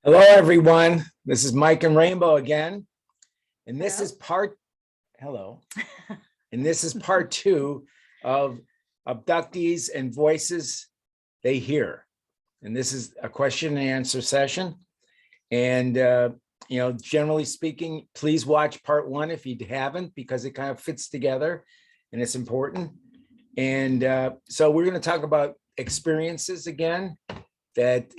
Hello, everyone. This is Mike and Rainbow again. And this Hello. is hello. And this is part two of Abductees and Voices They Hear. And this is a question and answer session. And, generally speaking, please watch part one if you haven't, because it kind of fits together and it's important. And so we're going to talk about experiences again that,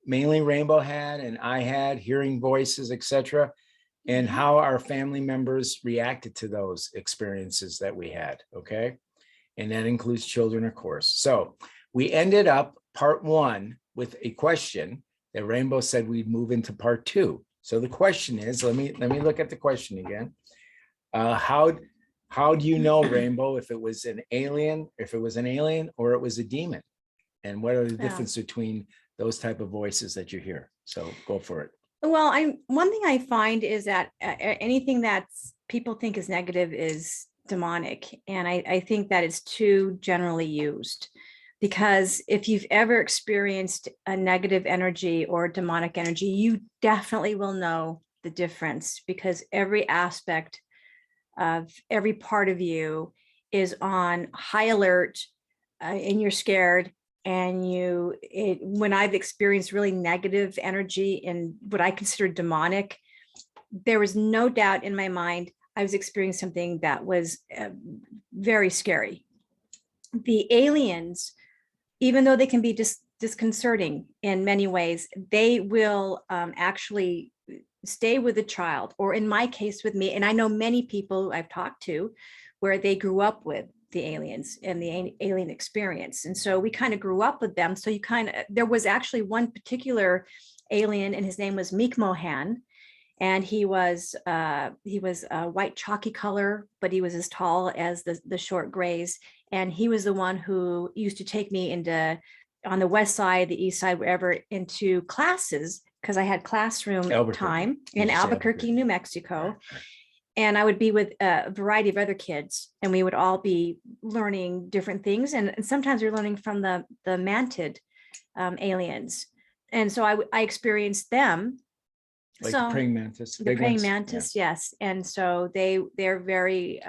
mainly Rainbow had and I had, hearing voices, etc., and how our family members reacted to those experiences that we had. Okay. And that includes children, of course. So we ended up part one with a question that Rainbow said we'd move into part two. So the question is, let me look at the question again. How do you know, Rainbow, if it was an alien, or it was a demon? And what are the difference between those type of voices that you hear? So go for it. Well, one thing I find is that anything that's people think is negative is demonic. And I think that it's too generally used, because if you've ever experienced a negative energy or demonic energy, you definitely will know the difference, because every aspect of every part of you is on high alert, and you're scared. And when I've experienced really negative energy and what I consider demonic, there was no doubt in my mind I was experiencing something that was very scary. The aliens, even though they can be disconcerting in many ways, they will actually stay with the child, or in my case with me. And I know many people I've talked to where they grew up with the aliens and the alien experience. And so we kind of grew up with them. So there was actually one particular alien, and his name was Meek Mohan. And he was a white chalky color, but he was as tall as the short grays. And he was the one who used to take me on the west side, the east side, wherever, into classes, because I had classroom time in Albuquerque, New Mexico. And I would be with a variety of other kids, and we would all be learning different things. And sometimes we're learning from the mantid aliens. And so I experienced them. Like the praying mantis. The praying mantis, yeah. Yes. And so they're very,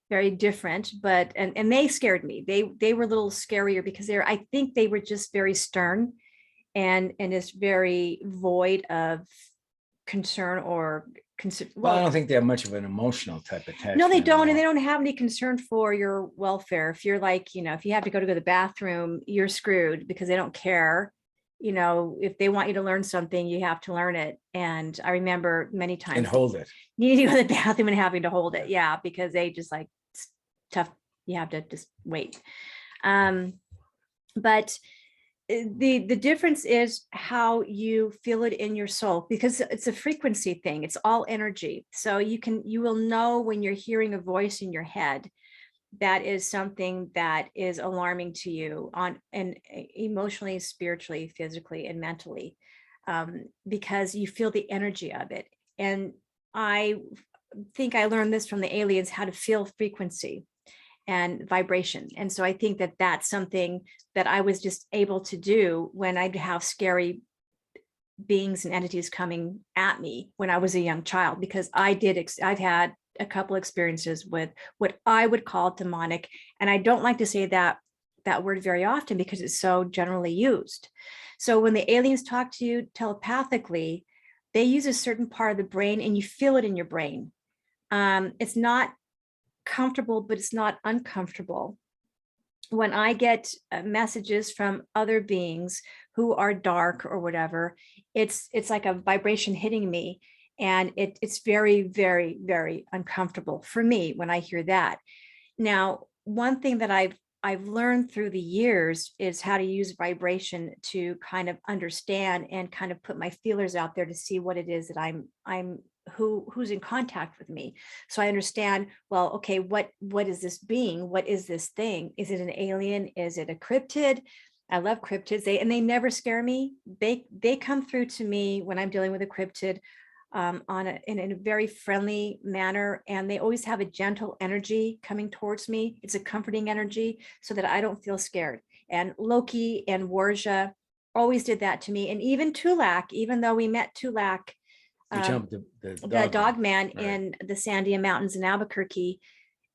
very different, but, and they scared me. They were a little scarier because I think they were just very stern and is very void of concern or well, I don't think they have much of an emotional type attachment. No, they don't. And they don't have any concern for your welfare. If you're like, if you have to go to the bathroom, you're screwed, because they don't care. If they want you to learn something, you have to learn it. And I remember many times and hold it. You need to go to the bathroom and having to hold it. Yeah, because they just like, it's tough. You have to just wait. But the difference is how you feel it in your soul, because it's a frequency thing. It's all energy. So you will know when you're hearing a voice in your head that is something that is alarming to you and emotionally, spiritually, physically, and mentally, because you feel the energy of it. And I think I learned this from the aliens, how to feel frequency and vibration. And so I think that that's something that I was just able to do when I'd have scary beings and entities coming at me when I was a young child, because I've had a couple experiences with what I would call demonic. And I don't like to say that word very often because it's so generally used. So when the aliens talk to you telepathically, they use a certain part of the brain and you feel it in your brain. It's not comfortable, but it's not uncomfortable. When I get messages from other beings who are dark or whatever, it's like a vibration hitting me, and it's very, very, very uncomfortable for me when I hear that. Now, one thing that I've learned through the years is how to use vibration to kind of understand and kind of put my feelers out there to see what it is that who's in contact with me. So I understand, well, okay, what is this being? What is this thing? Is it an alien? Is it a cryptid? I love cryptids. They never scare me. They come through to me when I'm dealing with a cryptid in a very friendly manner, and they always have a gentle energy coming towards me. It's a comforting energy so that I don't feel scared. And Loki and Warja always did that to me. And even Tulak, even though we met Tulak, You jumped the dog man Right. in the Sandia Mountains in Albuquerque,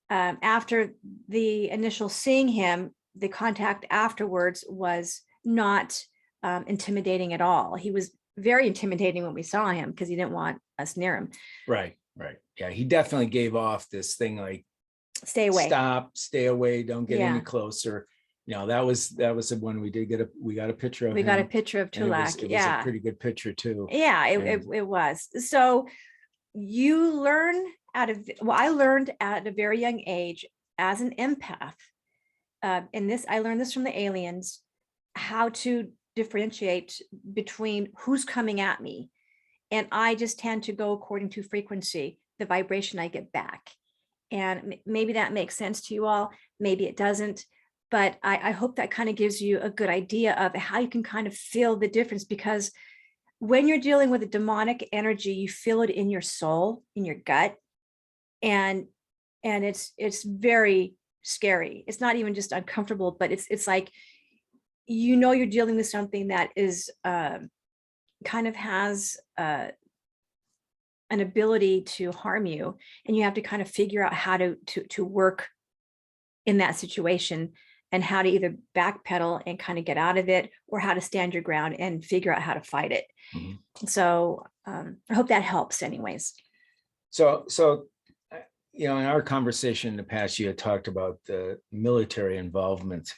after the initial seeing him, the contact afterwards was not intimidating at all. He was very intimidating when we saw him because he didn't want us near him. Right. Yeah, he definitely gave off this thing like, Stay away. stop, stay away, don't get any Yeah. closer. That was the one we got a picture of We got a him. picture of And Tulak. it was Yeah. a pretty good picture too. Yeah, And it was. So you learn I learned at a very young age as an empath, and I learned this from the aliens, how to differentiate between who's coming at me. And I just tend to go according to frequency, the vibration I get back. And maybe that makes sense to you all, maybe it doesn't. But I hope that kind of gives you a good idea of how you can kind of feel the difference, because when you're dealing with a demonic energy, you feel it in your soul, in your gut. And it's very scary. It's not even just uncomfortable, but it's like, you're dealing with something that is kind of has an ability to harm you, and you have to kind of figure out how to work in that situation, and how to either backpedal and kind of get out of it, or how to stand your ground and figure out how to fight it. Mhm. So I hope that helps anyways. So in our conversation in the past, you had talked about the military involvement.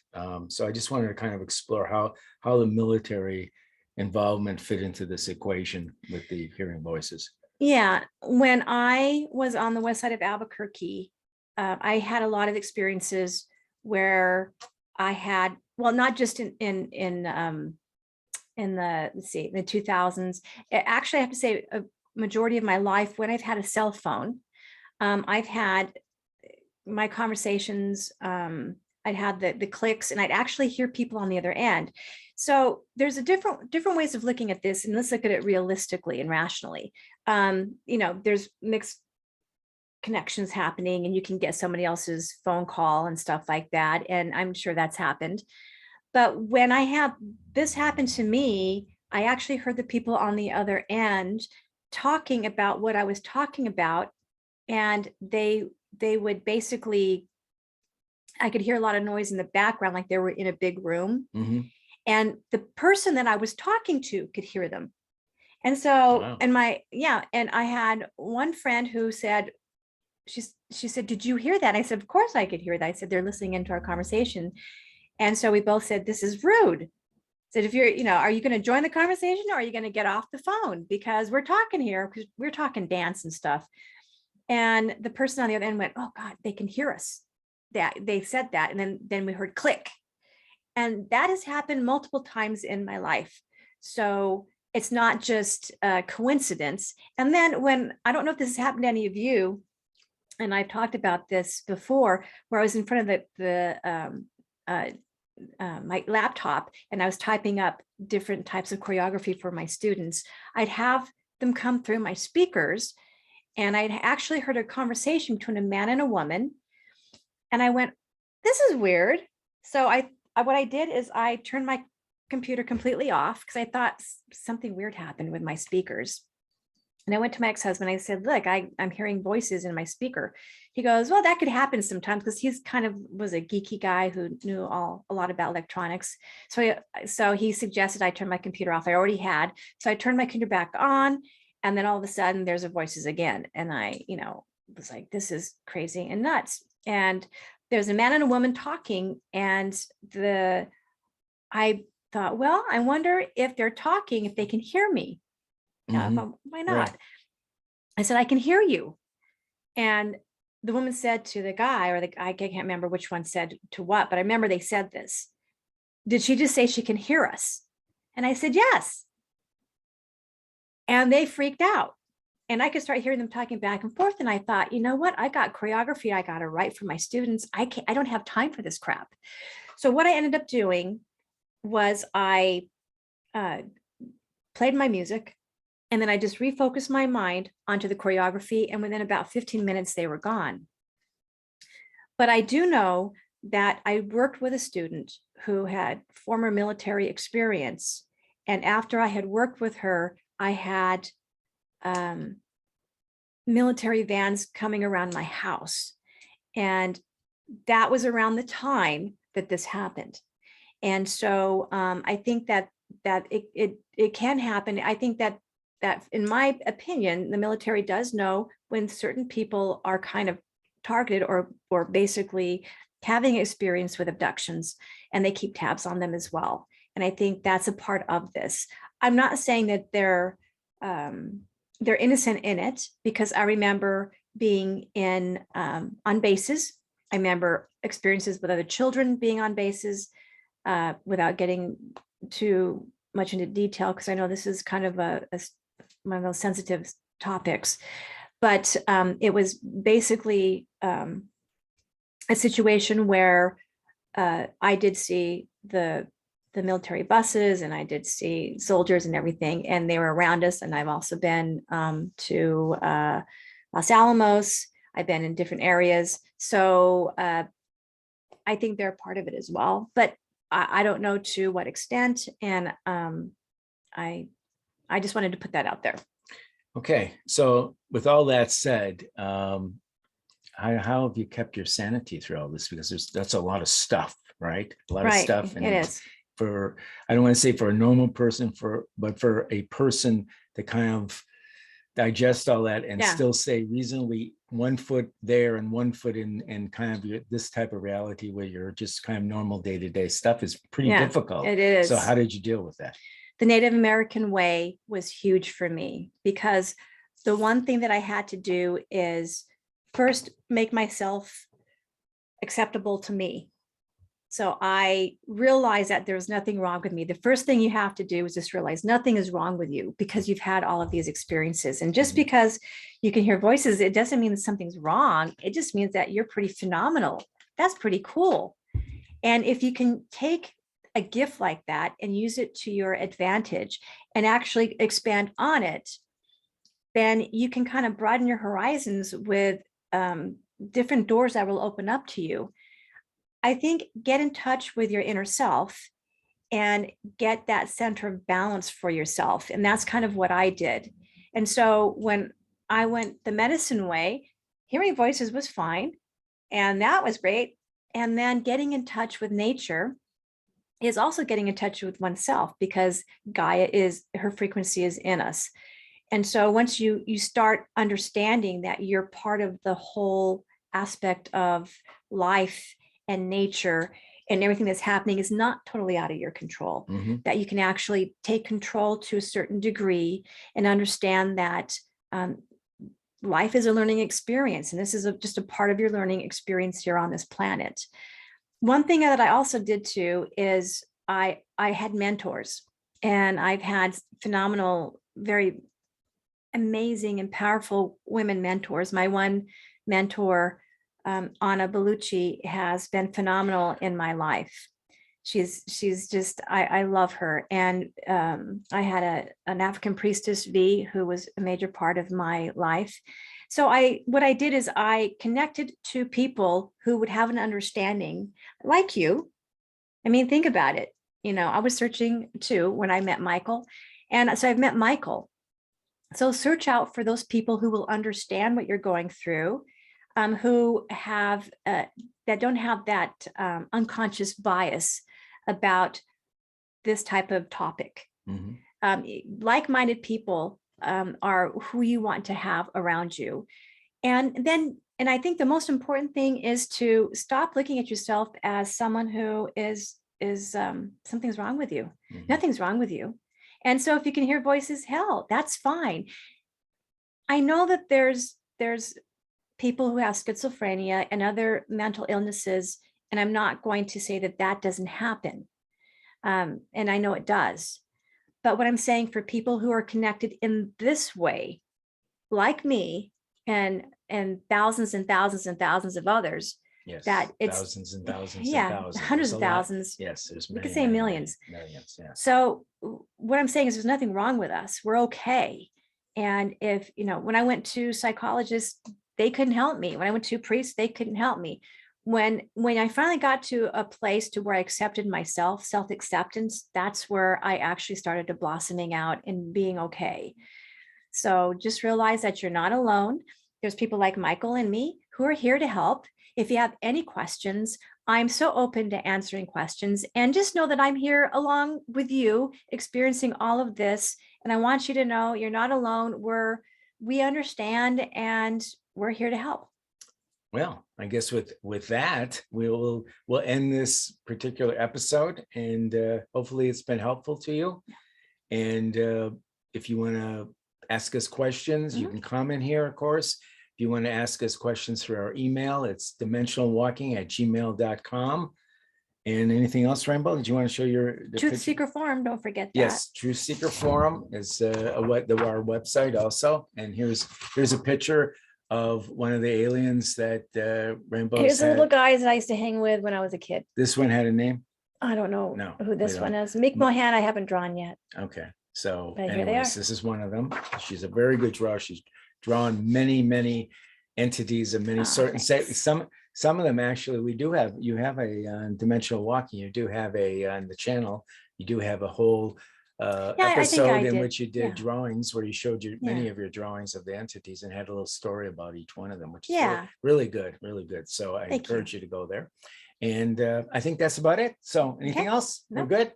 So I just wanted to kind of explore how the military involvement fit into this equation with the hearing voices. Yeah, when I was on the west side of Albuquerque, I had a lot of experiences where I had, well, not just in the, let's see, the 2000s. Actually, I have to say a majority of my life, when I've had a cell phone, I've had my conversations, I'd had the clicks, and I'd actually hear people on the other end. So there's a different ways of looking at this, and let's look at it realistically and rationally. There's mixed connections happening, and you can get somebody else's phone call and stuff like that. And I'm sure that's happened. But when I have this happen to me, I actually heard the people on the other end talking about what I was talking about. And they would basically, I could hear a lot of noise in the background, like they were in a big room. Mm-hmm. And the person that I was talking to could hear them. And so, Wow. and I had one friend who said, she said, "Did you hear that?" I said, "Of course I could hear that." I said, "They're listening into our conversation." And so we both said, "This is rude." I said, "If you're, are you going to join the conversation, or are you going to get off the phone? Because we're talking here, because we're talking dance and stuff." And the person on the other end went, "Oh God, they can hear us." That they said that. And then we heard click. And that has happened multiple times in my life. So it's not just a coincidence. And then I don't know if this has happened to any of you, and I've talked about this before, where I was in front of my laptop, and I was typing up different types of choreography for my students. I'd have them come through my speakers, and I'd actually heard a conversation between a man and a woman. And I went, "This is weird." So what I did is I turned my computer completely off, because I thought something weird happened with my speakers. And I went to my ex-husband. I said, "Look, I'm hearing voices in my speaker." He goes, "Well, that could happen sometimes," because he's kind of was a geeky guy who knew a lot about electronics. So he suggested I turn my computer off. I already had. So I turned my computer back on, and then all of a sudden there's a voices again. And I, was like, this is crazy and nuts. And there's a man and a woman talking, and I thought, well, I wonder if they're talking, if they can hear me. Yeah, Mm-hmm. why not? Right. I said, "I can hear you." And the woman said to the guy, I can't remember which one said to what, but I remember they said this. "Did she just say she can hear us?" And I said, "Yes." And they freaked out. And I could start hearing them talking back and forth. And I thought, you know what? I got choreography I got to write for my students. I don't have time for this crap. So what I ended up doing was I played my music, and then I just refocused my mind onto the choreography. And within about 15 minutes, they were gone. But I do know that I worked with a student who had former military experience. And after I had worked with her, I had military vans coming around my house. And that was around the time that this happened. And so I think that it can happen. I think that in my opinion, the military does know when certain people are kind of targeted or basically having experience with abductions, and they keep tabs on them as well. And I think that's a part of this. I'm not saying that they're innocent in it, because I remember being in on bases. I remember experiences with other children being on bases, without getting too much into detail, because I know this is kind of one of those sensitive topics. But it was basically a situation where I did see the military buses, and I did see soldiers and everything, and they were around us. And I've also been to Los Alamos. I've been in different areas. So I think they're part of it as well, but I don't know to what extent. And I just wanted to put that out there. Okay, so with all that said, how have you kept your sanity through all this? Because that's a lot of stuff, right? A lot of Right, stuff. And it is. for, I don't want to say for a normal person, but for a person to kind of digest all that and Yeah. still stay reasonably 1 foot there and 1 foot in kind of this type of reality where you're just kind of normal day-to-day stuff is pretty Yeah, difficult. it is. So how did you deal with that? The Native American way was huge for me, because the one thing that I had to do is first make myself acceptable to me. So I realized that there was nothing wrong with me. The first thing you have to do is just realize nothing is wrong with you, because you've had all of these experiences. And just because you can hear voices, it doesn't mean that something's wrong. It just means that you're pretty phenomenal. That's pretty cool. And if you can take a gift like that and use it to your advantage and actually expand on it, then you can kind of broaden your horizons with different doors that will open up to you. I think get in touch with your inner self and get that center of balance for yourself. And that's kind of what I did. And so when I went the medicine way, hearing voices was fine. And that was great. And then getting in touch with nature is also getting in touch with oneself, because Gaia her frequency is in us. And so once you start understanding that you're part of the whole aspect of life and nature, and everything that's happening is not totally out of your control, that you can actually take control to a certain degree and understand that life is a learning experience. And this is just a part of your learning experience here on this planet. One thing that I also did too is I had mentors, and I've had phenomenal, very amazing and powerful women mentors. My one mentor, Anna Bellucci, has been phenomenal in my life. She's just, I love her. And I had an African priestess, V, who was a major part of my life. So what I did is I connected to people who would have an understanding like you. I mean, think about it. I was searching too when I met Michael. And so I've met Michael. So search out for those people who will understand what you're going through, who have that don't have that unconscious bias about this type of topic. Like-minded people are who you want to have around you. And I think the most important thing is to stop looking at yourself as someone who is something's wrong with you. Nothing's wrong with you. And so if you can hear voices, hell, that's fine. I know that there's people who have schizophrenia and other mental illnesses, and I'm not going to say that doesn't happen. And I know it does. But what I'm saying, for people who are connected in this way, like me and thousands and thousands and thousands of others, yes, that it's thousands and thousands yeah, and thousands. hundreds of thousands. Yes, there's we could say millions. Millions, yeah. So what I'm saying is there's nothing wrong with us. We're okay. And if, when I went to psychologists, they couldn't help me. When I went to priests, they couldn't help me. when I finally got to a place to where I accepted myself, self-acceptance, that's where I actually started to blossoming out and being okay. So just realize that you're not alone. There's people like Michael and me who are here to help. If you have any questions, I'm so open to answering questions, and just know that I'm here along with you experiencing all of this. And I want you to know you're not alone. We understand, and we're here to help. Well, I guess with that, we'll end this particular episode, and hopefully it's been helpful to you. And if you want to ask us questions, you can comment here, of course. If you want to ask us questions through our email, it's dimensionalwalking@gmail.com. And anything else, Rainbow? Did you want to show the Truth Seeker Forum, don't forget that. Yes, Truth Seeker Forum is our website also. And here's a picture of one of the aliens that Rainbow. Here's the little guys that I used to hang with when I was a kid. This one had a name? I don't know No, who this we one don't. is. Meek Mohan, I haven't drawn yet. Okay, so But here they anyways, are. this is one of them. She's a very good drawer. She's drawn many entities of many certain thanks. some of them actually you have a dimensional walking. You do have on the channel, you do have a whole I think I episode in did. which you did Yeah. drawings where you showed many Yeah. of your drawings of the entities and had a little story about each one of them, which is Yeah. really good. So I Thank you. encourage you to go there. And I think that's about it. So anything Okay. else? No. We're good.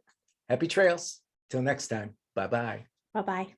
Happy trails. Till next time. Bye-bye. Bye-bye.